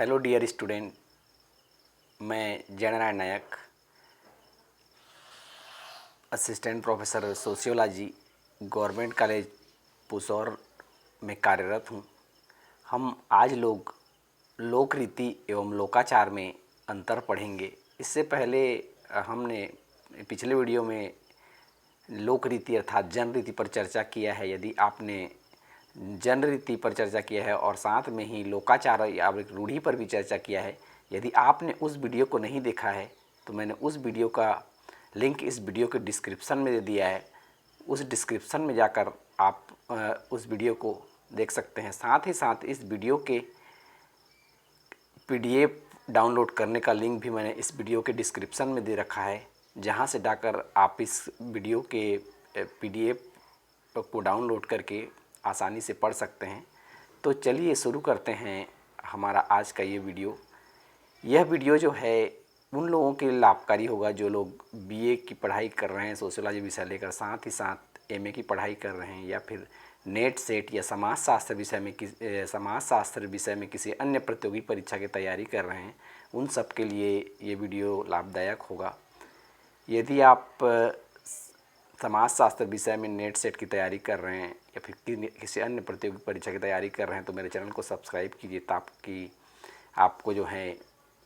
Hello dear student, मैं Jaynarayan Nayak, assistant professor sociology, government college Pusaur में कार्यरत हूँ। हम आज लोक रीति एवं लोकाचार में अंतर पढ़ेंगे। इससे पहले हमने पिछले वीडियो में लोक रीति अर्थात जन रीति पर चर्चा किया है। यदि आपने जन रीति पर चर्चा किया है और साथ में ही लोकाचार या रूढ़ि पर भी चर्चा किया है, यदि आपने उस वीडियो को नहीं देखा है तो मैंने उस वीडियो का लिंक इस वीडियो के डिस्क्रिप्शन में दे दिया है। उस डिस्क्रिप्शन में जाकर आप उस वीडियो को देख सकते हैं। साथ ही साथ इस वीडियो के पीडीएफ डाउनलोड करने का लिंक भी मैंने इस वीडियो के डिस्क्रिप्शन में दे रखा है, जहां से जाकर आप इस वीडियो के पीडीएफ को डाउनलोड करके आसानी से पढ़ सकते हैं। तो चलिए शुरू करते हैं हमारा आज का ये वीडियो। यह वीडियो जो है उन लोगों के लिए लाभकारी होगा जो लोग बीए की पढ़ाई कर रहे हैं सोशियोलॉजी विषय लेकर, साथ ही साथ एमए की पढ़ाई कर रहे हैं, या फिर नेट सेट या समाजशास्त्र विषय में किसी अन्य प्रतियोगी परीक्षा की तैयारी कर रहे हैं। उन सब के लिए ये वीडियो लाभदायक होगा। यदि आप समाजशास्त्र विषय में नेट सेट की तैयारी कर रहे हैं या फिर किसी अन्य प्रतियोगी परीक्षा की तैयारी कर रहे हैं तो मेरे चैनल को सब्सक्राइब कीजिए, ताकि आपको जो है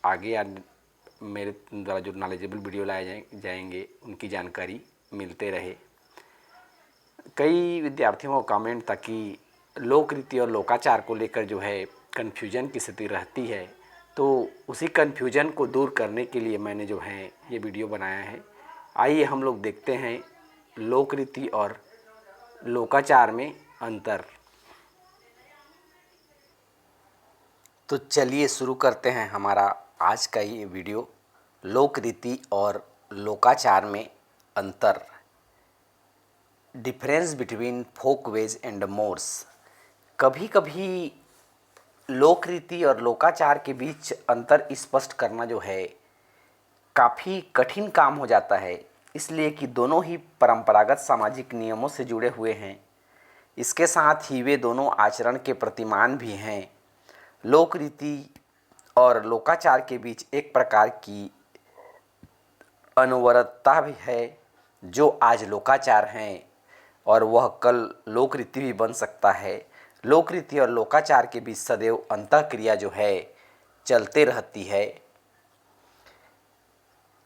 आगे मेरे द्वारा जो नॉलेजेबल वीडियो लाए जाएंगे उनकी जानकारी मिलते रहे। कई विद्यार्थियों का कमेंट था कि लोक रीति और लोकाचार को लेकर जो है कन्फ्यूजन की स्थिति रहती है, तो उसी कन्फ्यूजन को दूर करने के लिए मैंने जो है ये वीडियो बनाया है। आइए हम लोग देखते हैं लोक रीति और लोकाचार में अंतर। तो चलिए शुरू करते हैं हमारा आज का ये वीडियो, लोक रीति और लोकाचार में अंतर। Difference between folkways and mores. कभी कभी लोक रीति और लोकाचार के बीच अंतर स्पष्ट करना जो है काफ़ी कठिन काम हो जाता है, इसलिए कि दोनों ही परंपरागत सामाजिक नियमों से जुड़े हुए हैं। इसके साथ ही वे दोनों आचरण के प्रतिमान भी हैं। लोक रीति और लोकाचार के बीच एक प्रकार की अनवरतता भी है जो आज लोकाचार हैं और वह कल लोक रीति भी बन सकता है। लोक रीति और लोकाचार के बीच सदैव अंतःक्रिया जो है चलते रहती है।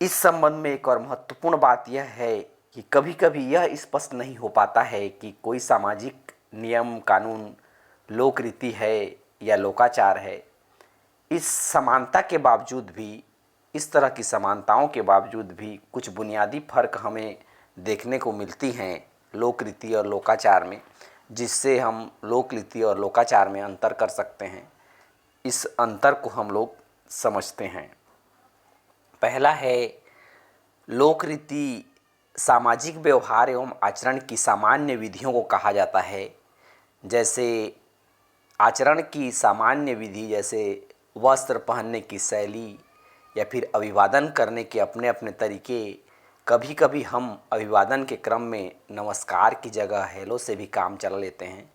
इस संबंध में एक और महत्वपूर्ण बात यह है कि कभी कभी यह स्पष्ट नहीं हो पाता है कि कोई सामाजिक नियम कानून लोक रीति है या लोकाचार है। इस समानता के बावजूद भी, इस तरह की समानताओं के बावजूद भी कुछ बुनियादी फर्क हमें देखने को मिलती हैं लोक रीति और लोकाचार में, जिससे हम लोक रीति और लोकाचार में अंतर कर सकते हैं। इस अंतर को हम लोग समझते हैं। पहला है लोक रीति सामाजिक व्यवहार एवं आचरण की सामान्य विधियों को कहा जाता है। जैसे आचरण की सामान्य विधि, जैसे वस्त्र पहनने की शैली या फिर अभिवादन करने के अपने अपने तरीके। कभी कभी हम अभिवादन के क्रम में नमस्कार की जगह हेलो से भी काम चला लेते हैं।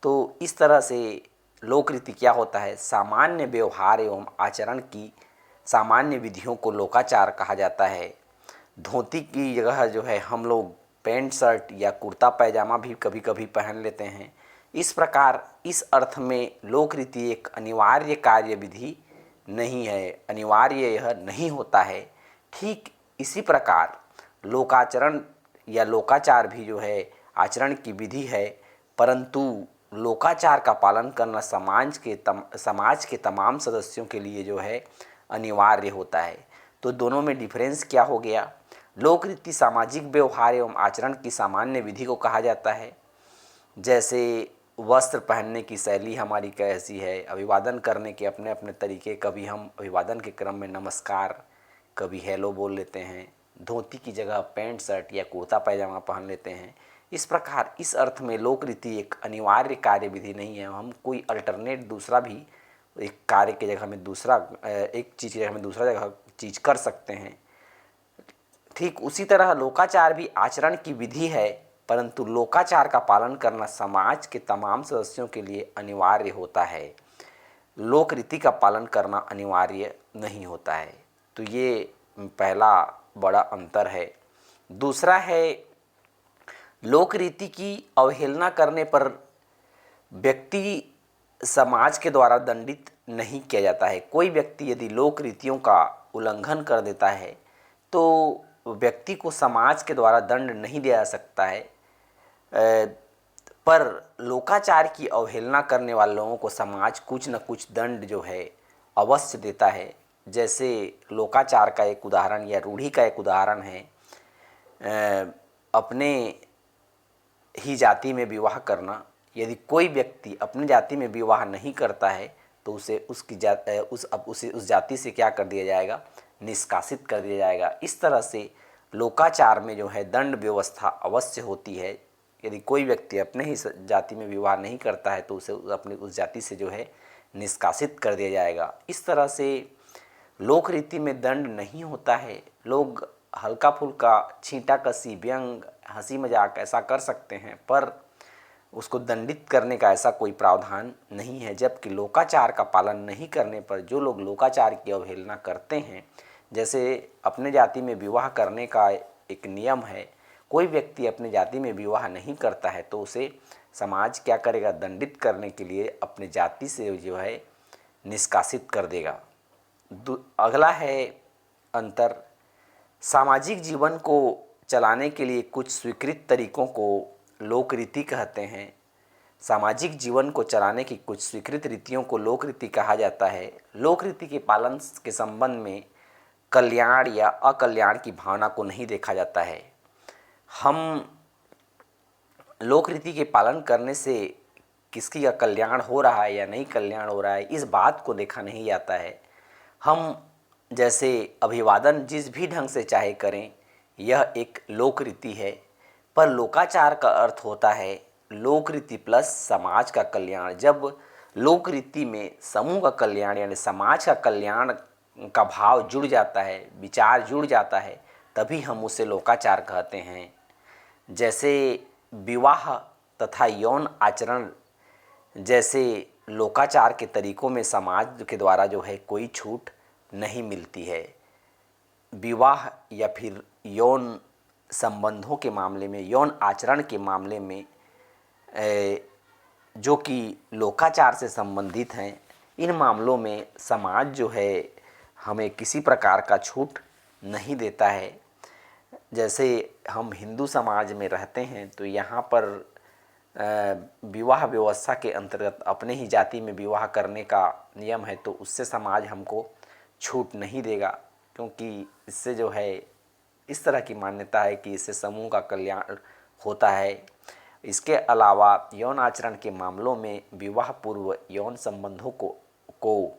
तो इस तरह से लोक रीति क्या होता है, सामान्य व्यवहार एवं आचरण की सामान्य विधियों को लोकाचार कहा जाता है। धोती की जगह जो है हम लोग पैंट शर्ट या कुर्ता पैजामा भी कभी कभी पहन लेते हैं। इस प्रकार इस अर्थ में लोक रीति एक अनिवार्य कार्य विधि नहीं है, अनिवार्य यह नहीं होता है। ठीक इसी प्रकार लोकाचरण या लोकाचार भी जो है आचरण की विधि है, परंतु लोकाचार का पालन करना समाज के तमाम सदस्यों के लिए जो है अनिवार्य होता है। तो दोनों में डिफरेंस क्या हो गया? लोक रीति सामाजिक व्यवहार एवं आचरण की सामान्य विधि को कहा जाता है। जैसे वस्त्र पहनने की शैली हमारी कैसी है, अभिवादन करने के अपने अपने तरीके। कभी हम अभिवादन के क्रम में नमस्कार, कभी हेलो बोल लेते हैं। धोती की जगह पैंट शर्ट या कुर्ता पैजामा पहन लेते हैं। इस प्रकार इस अर्थ में लोक रीति एक अनिवार्य कार्य विधि नहीं है। हम कोई अल्टरनेट दूसरा भी एक कार्य की जगह में दूसरा, एक चीज़ की जगह में दूसरा जगह चीज़ कर सकते हैं। ठीक उसी तरह लोकाचार भी आचरण की विधि है, परंतु लोकाचार का पालन करना समाज के तमाम सदस्यों के लिए अनिवार्य होता है। लोक रीति का पालन करना अनिवार्य नहीं होता है। तो ये पहला बड़ा अंतर है। दूसरा है, लोक रीति की अवहेलना करने पर व्यक्ति समाज के द्वारा दंडित नहीं किया जाता है। कोई व्यक्ति यदि लोक रीतियों का उल्लंघन कर देता है तो व्यक्ति को समाज के द्वारा दंड नहीं दिया जा सकता है, पर लोकाचार की अवहेलना करने वाले लोगों को समाज कुछ न कुछ दंड जो है अवश्य देता है। जैसे लोकाचार का एक उदाहरण या रूढ़ी का एक उदाहरण है, अपने ही जाति में विवाह करना। यदि कोई व्यक्ति अपनी जाति में विवाह नहीं करता है तो उसे उस जाति से क्या कर दिया जाएगा, निष्कासित कर दिया जाएगा। इस तरह से लोकाचार में जो है दंड व्यवस्था अवश्य होती है। यदि कोई व्यक्ति अपने ही जाति में विवाह नहीं करता है तो उसे अपनी उस जाति से जो है निष्कासित कर दिया जाएगा। इस तरह से लोक रीति में दंड नहीं होता है। लोग हल्का फुल्का छींटा कसी व्यंग हंसी मजाक ऐसा कर सकते हैं, पर उसको दंडित करने का ऐसा कोई प्रावधान नहीं है। जबकि लोकाचार का पालन नहीं करने पर जो लोग लोकाचार की अवहेलना करते हैं, जैसे अपने जाति में विवाह करने का एक नियम है, कोई व्यक्ति अपने जाति में विवाह नहीं करता है तो उसे समाज क्या करेगा, दंडित करने के लिए अपने जाति से जो है निष्कासित कर देगा। अगला है अंतर, सामाजिक जीवन को चलाने के लिए कुछ स्वीकृत तरीकों को लोक रीति कहते हैं। सामाजिक जीवन को चलाने की कुछ स्वीकृत रीतियों को लोक रीति कहा जाता है। लोक रीति के पालन के संबंध में कल्याण या अकल्याण की भावना को नहीं देखा जाता है। हम लोक रीति के पालन करने से किसकी का कल्याण हो रहा है या नहीं कल्याण हो रहा है, इस बात को देखा नहीं जाता है। हम जैसे अभिवादन जिस भी ढंग से चाहे करें, यह एक लोक रीति है, पर लोकाचार का अर्थ होता है लोक रीति प्लस समाज का कल्याण। जब लोक रीति में समूह का कल्याण यानी समाज का कल्याण का भाव जुड़ जाता है, विचार जुड़ जाता है, तभी हम उसे लोकाचार कहते हैं। जैसे विवाह तथा यौन आचरण जैसे लोकाचार के तरीकों में समाज के द्वारा जो है कोई छूट नहीं मिलती है। विवाह या फिर यौन संबंधों के मामले में, यौन आचरण के मामले में जो कि लोकाचार से संबंधित हैं, इन मामलों में समाज जो है हमें किसी प्रकार का छूट नहीं देता है। जैसे हम हिंदू समाज में रहते हैं तो यहाँ पर विवाह व्यवस्था के अंतर्गत अपने ही जाति में विवाह करने का नियम है, तो उससे समाज हमको छूट नहीं देगा, क्योंकि इससे जो है इस तरह की मान्यता है कि इससे समूह का कल्याण होता है। इसके अलावा यौन आचरण के मामलों में विवाह पूर्व यौन संबंधों को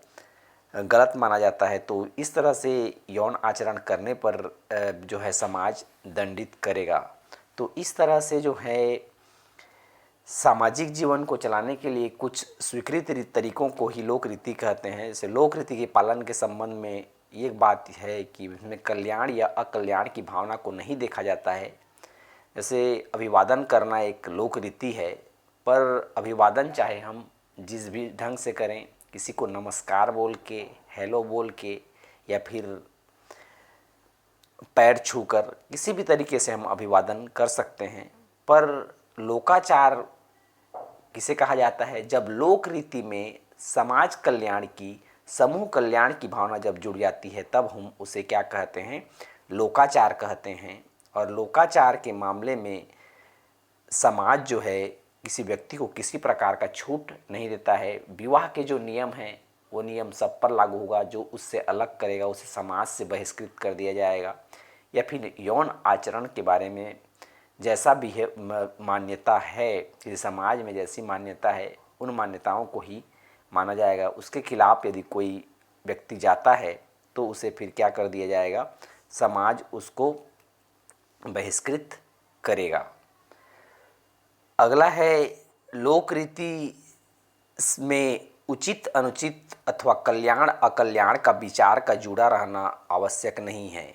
गलत माना जाता है, तो इस तरह से यौन आचरण करने पर जो है समाज दंडित करेगा। तो इस तरह से जो है सामाजिक जीवन को चलाने के लिए कुछ स्वीकृत तरीकों को ही लोक रीति कहते हैं। जैसे लोक रीति के पालन के संबंध में एक बात है कि इसमें कल्याण या अकल्याण की भावना को नहीं देखा जाता है। जैसे अभिवादन करना एक लोक रीति है, पर अभिवादन चाहे हम जिस भी ढंग से करें, किसी को नमस्कार बोल के, हेलो बोल के, या फिर पैर छूकर, किसी भी तरीके से हम अभिवादन कर सकते हैं। पर लोकाचार किसे कहा जाता है? जब लोक रीति में समाज कल्याण की, समूह कल्याण की भावना जब जुड़ जाती है, तब हम उसे क्या कहते हैं? लोकाचार कहते हैं। और लोकाचार के मामले में समाज जो है किसी व्यक्ति को किसी प्रकार का छूट नहीं देता है। विवाह के जो नियम हैं वो नियम सब पर लागू होगा, जो उससे अलग करेगा उसे समाज से बहिष्कृत कर दिया जाएगा। या फिर यौन आचरण के बारे में जैसा भी है मान्यता है, किसी समाज में जैसी मान्यता है, उन मान्यताओं को ही माना जाएगा। उसके खिलाफ यदि कोई व्यक्ति जाता है तो उसे फिर क्या कर दिया जाएगा? समाज उसको बहिष्कृत करेगा। अगला है लोक रीति में उचित अनुचित अथवा कल्याण अकल्याण का विचार का जुड़ा रहना आवश्यक नहीं है।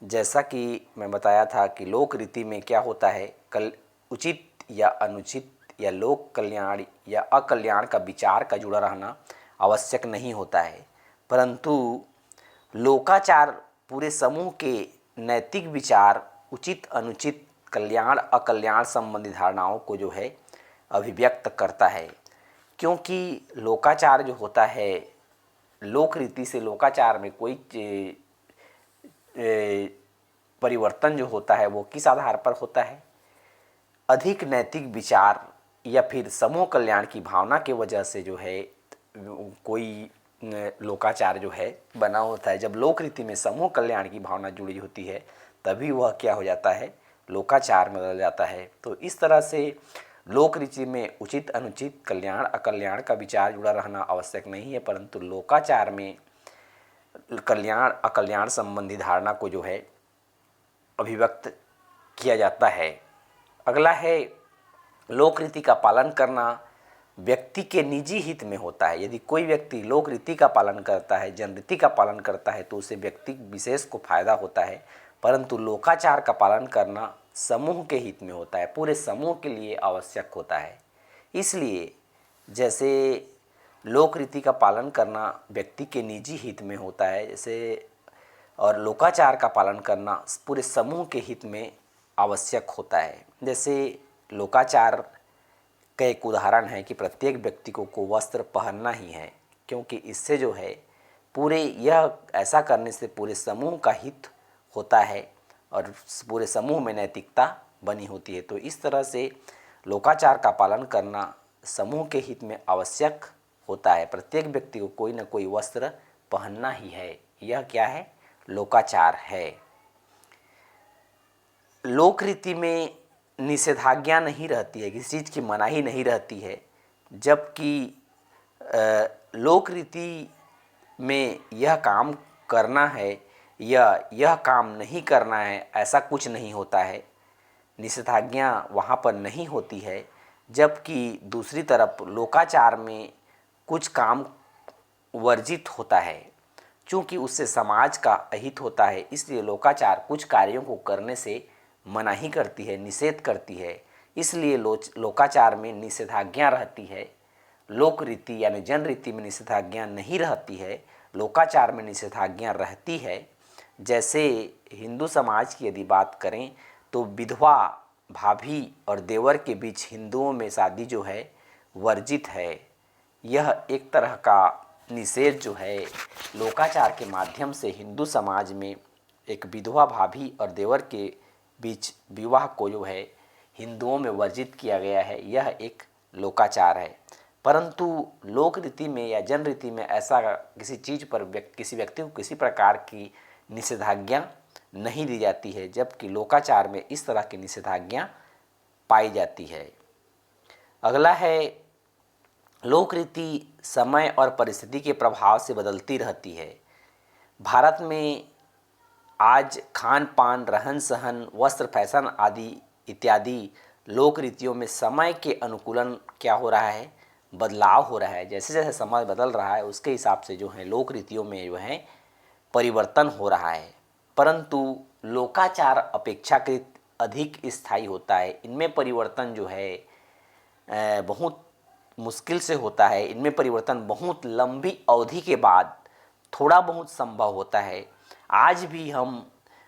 जैसा कि मैं बताया था कि लोक रीति में क्या होता है, उचित या अनुचित या लोक कल्याण या अकल्याण का विचार का जुड़ा रहना आवश्यक नहीं होता है, परंतु लोकाचार पूरे समूह के नैतिक विचार, उचित अनुचित, कल्याण अकल्याण संबंधी धारणाओं को जो है अभिव्यक्त करता है। क्योंकि लोकाचार जो होता है, लोक रीति से लोकाचार में कोई परिवर्तन जो होता है वो किस आधार पर होता है? अधिक नैतिक विचार या फिर समूह कल्याण की भावना की वजह से जो है कोई लोकाचार जो है बना होता है। जब लोक रीति में समूह कल्याण की भावना जुड़ी होती है तभी वह क्या हो जाता है? लोकाचार में बदल जाता है। तो इस तरह से लोक रीति में उचित अनुचित, कल्याण अकल्याण का विचार जुड़ा रहना आवश्यक नहीं है, परंतु लोकाचार में कल्याण अकल्याण संबंधी धारणा को जो है अभिव्यक्त किया जाता है। अगला है, लोक रीति का पालन करना व्यक्ति के निजी हित में होता है। यदि कोई व्यक्ति लोक रीति का पालन करता है, जनरीति का पालन करता है तो उसे व्यक्ति विशेष को फायदा होता है, परंतु लोकाचार का पालन करना समूह के हित में होता है, पूरे समूह के लिए आवश्यक होता है। इसलिए जैसे लोक रीति का पालन करना व्यक्ति के निजी हित में होता है, जैसे और लोकाचार का पालन करना पूरे समूह के हित में आवश्यक होता है। जैसे लोकाचार का एक उदाहरण है कि प्रत्येक व्यक्ति को वस्त्र पहनना ही है, क्योंकि इससे जो है ऐसा करने से पूरे समूह का हित होता है और पूरे समूह में नैतिकता बनी होती है। तो इस तरह से लोकाचार का पालन करना समूह के हित में आवश्यक होता है। प्रत्येक व्यक्ति को कोई न कोई वस्त्र पहनना ही है। यह क्या है? लोकाचार है। लोक रीति में निषेधाज्ञा नहीं रहती है, किसी चीज़ की मनाही नहीं रहती है, जबकि लोक रीति में यह काम करना है या यह काम नहीं करना है ऐसा कुछ नहीं होता है। निषेधाज्ञा वहाँ पर नहीं होती है, जबकि दूसरी तरफ लोकाचार में कुछ काम वर्जित होता है। चूँकि उससे समाज का अहित होता है, इसलिए लोकाचार कुछ कार्यों को करने से मनाही करती है, निषेध करती है। इसलिए लोकाचार में निषेधाज्ञा रहती है। लोक रीति यानी जन रीति में निषेधाज्ञा नहीं रहती है, लोकाचार में निषेधाज्ञा रहती है। जैसे हिंदू समाज की यदि बात करें तो विधवा, भाभी और देवर के बीच हिंदुओं में शादी जो है वर्जित है। यह एक तरह का निषेध जो है लोकाचार के माध्यम से हिंदू समाज में एक विधवा, भाभी और देवर के बीच विवाह को जो है हिंदुओं में वर्जित किया गया है। यह एक लोकाचार है। परंतु लोक रीति में या जन रीति में ऐसा किसी चीज़ पर किसी व्यक्ति को किसी प्रकार की निषेधाज्ञा नहीं दी जाती है, जबकि लोकाचार में इस तरह की निषेधाज्ञा पाई जाती है। अगला है, लोक रीति समय और परिस्थिति के प्रभाव से बदलती रहती है। भारत में आज खान पान, रहन सहन, वस्त्र, फैशन आदि इत्यादि लोक रीतियों में समय के अनुकूलन क्या हो रहा है? बदलाव हो रहा है। जैसे जैसे समय बदल रहा है उसके हिसाब से जो है लोक रीतियों में जो है परिवर्तन हो रहा है। परंतु लोकाचार अपेक्षाकृत अधिक स्थायी होता है। इनमें परिवर्तन जो है बहुत मुश्किल से होता है। इनमें परिवर्तन बहुत लंबी अवधि के बाद थोड़ा बहुत संभव होता है। आज भी हम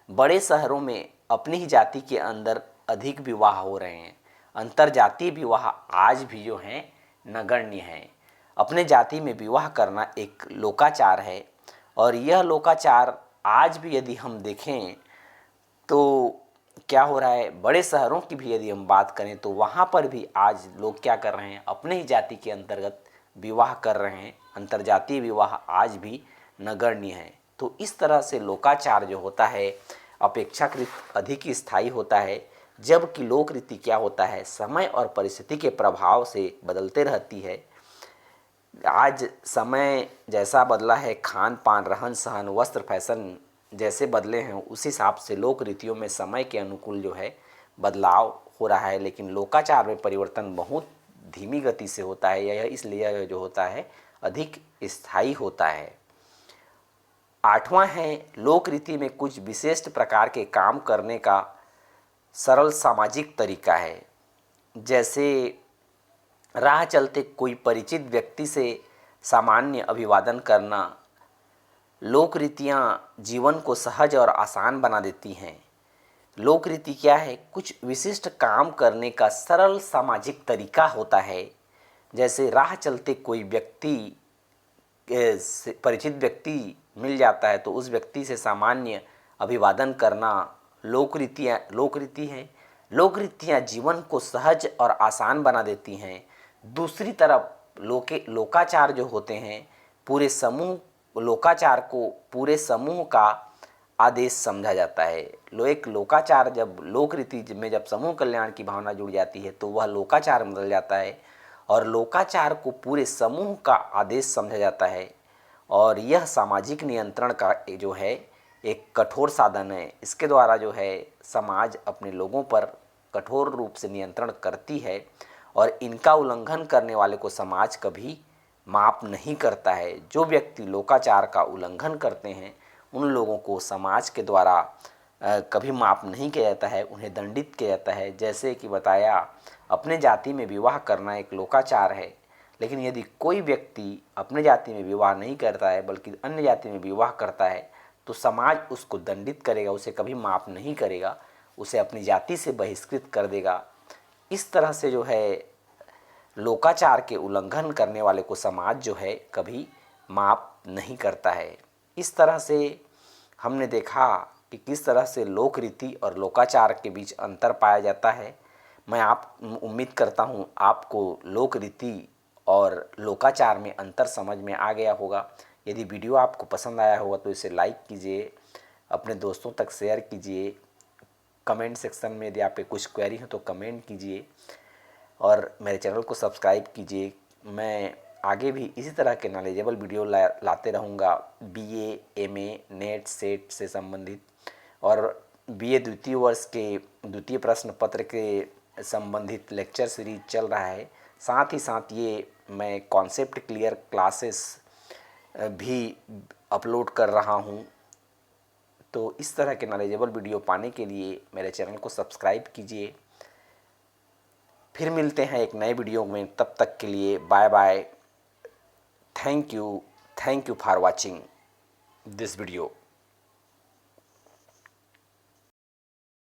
बड़े शहरों में अपनी ही जाति के अंदर अधिक विवाह हो रहे हैं। अंतरजातीय विवाह आज भी जो हैं नगण्य हैं। अपने जाति में विवाह करना एक लोकाचार है और यह लोकाचार आज भी यदि हम देखें तो क्या हो रहा है, बड़े शहरों की भी यदि हम बात करें तो वहाँ पर भी आज लोग क्या कर रहे हैं, अपने ही जाति के अंतर्गत विवाह कर रहे हैं। अंतरजातीय विवाह आज भी नगण्य है। तो इस तरह से लोकाचार जो होता है अपेक्षाकृत अधिक स्थायी होता है, जबकि लोक रीति क्या होता है, समय और परिस्थिति के प्रभाव से बदलते रहती है। आज समय जैसा बदला है, खान पान, रहन सहन, वस्त्र, फैशन जैसे बदले हैं, उस हिसाब से लोक रीतियों में समय के अनुकूल जो है बदलाव हो रहा है। लेकिन लोकाचार में परिवर्तन बहुत धीमी गति से होता है। यह इसलिए जो होता है अधिक स्थायी होता है। आठवां है, लोक रीति में कुछ विशिष्ट प्रकार के काम करने का सरल सामाजिक तरीका है। जैसे राह चलते कोई परिचित व्यक्ति से सामान्य अभिवादन करना। लोक रीतियाँ जीवन को सहज और आसान बना देती हैं। लोक रीति क्या है? कुछ विशिष्ट काम करने का सरल सामाजिक तरीका होता है। जैसे राह चलते कोई व्यक्ति परिचित व्यक्ति मिल जाता है तो उस व्यक्ति से सामान्य अभिवादन करना लोक रीति है। लोक रीतियाँ जीवन को सहज और आसान बना देती हैं। दूसरी तरफ लोकाचार जो होते हैं, लोकाचार को पूरे समूह का आदेश समझा जाता है। एक लोकाचार जब लोक रीति में जब समूह कल्याण की भावना जुड़ जाती है तो वह लोकाचार बदल जाता है और लोकाचार को पूरे समूह का आदेश समझा जाता है। और यह सामाजिक नियंत्रण का जो है एक कठोर साधन है। इसके द्वारा जो है समाज अपने लोगों पर कठोर रूप से नियंत्रण करती है और इनका उल्लंघन करने वाले को समाज कभी माफ़ नहीं करता है। जो व्यक्ति लोकाचार का उल्लंघन करते हैं उन लोगों को समाज के द्वारा कभी माफ़ नहीं किया जाता है, उन्हें दंडित किया जाता है। जैसे कि बताया, अपने जाति में विवाह करना एक लोकाचार है, लेकिन यदि कोई व्यक्ति अपने जाति में विवाह नहीं करता है बल्कि अन्य जाति में विवाह करता है तो समाज उसको दंडित करेगा, उसे कभी माफ़ नहीं करेगा, उसे अपनी जाति से बहिष्कृत कर देगा। इस तरह से जो है लोकाचार के उल्लंघन करने वाले को समाज जो है कभी माफ़ नहीं करता है। इस तरह से हमने देखा कि किस तरह से लोक रीति और लोकाचार के बीच अंतर पाया जाता है। मैं उम्मीद करता हूँ आपको लोक रीति और लोकाचार में अंतर समझ में आ गया होगा। यदि वीडियो आपको पसंद आया होगा तो इसे लाइक कीजिए, अपने दोस्तों तक शेयर कीजिए। कमेंट सेक्शन में यदि आप पे कुछ क्वेरी हो तो कमेंट कीजिए और मेरे चैनल को सब्सक्राइब कीजिए। मैं आगे भी इसी तरह के नॉलेजेबल वीडियो लाते रहूँगा, बीए, एमए, नेट, सेट से संबंधित और बीए द्वितीय वर्ष के द्वितीय प्रश्न पत्र के संबंधित लेक्चर सीरीज चल रहा है। साथ ही साथ ये मैं कॉन्सेप्ट क्लियर क्लासेस भी अपलोड कर रहा हूँ। तो इस तरह के नॉलेजेबल वीडियो पाने के लिए मेरे चैनल को सब्सक्राइब कीजिए। फिर मिलते हैं एक नए वीडियो में, तब तक के लिए bye bye. Thank you for watching this video.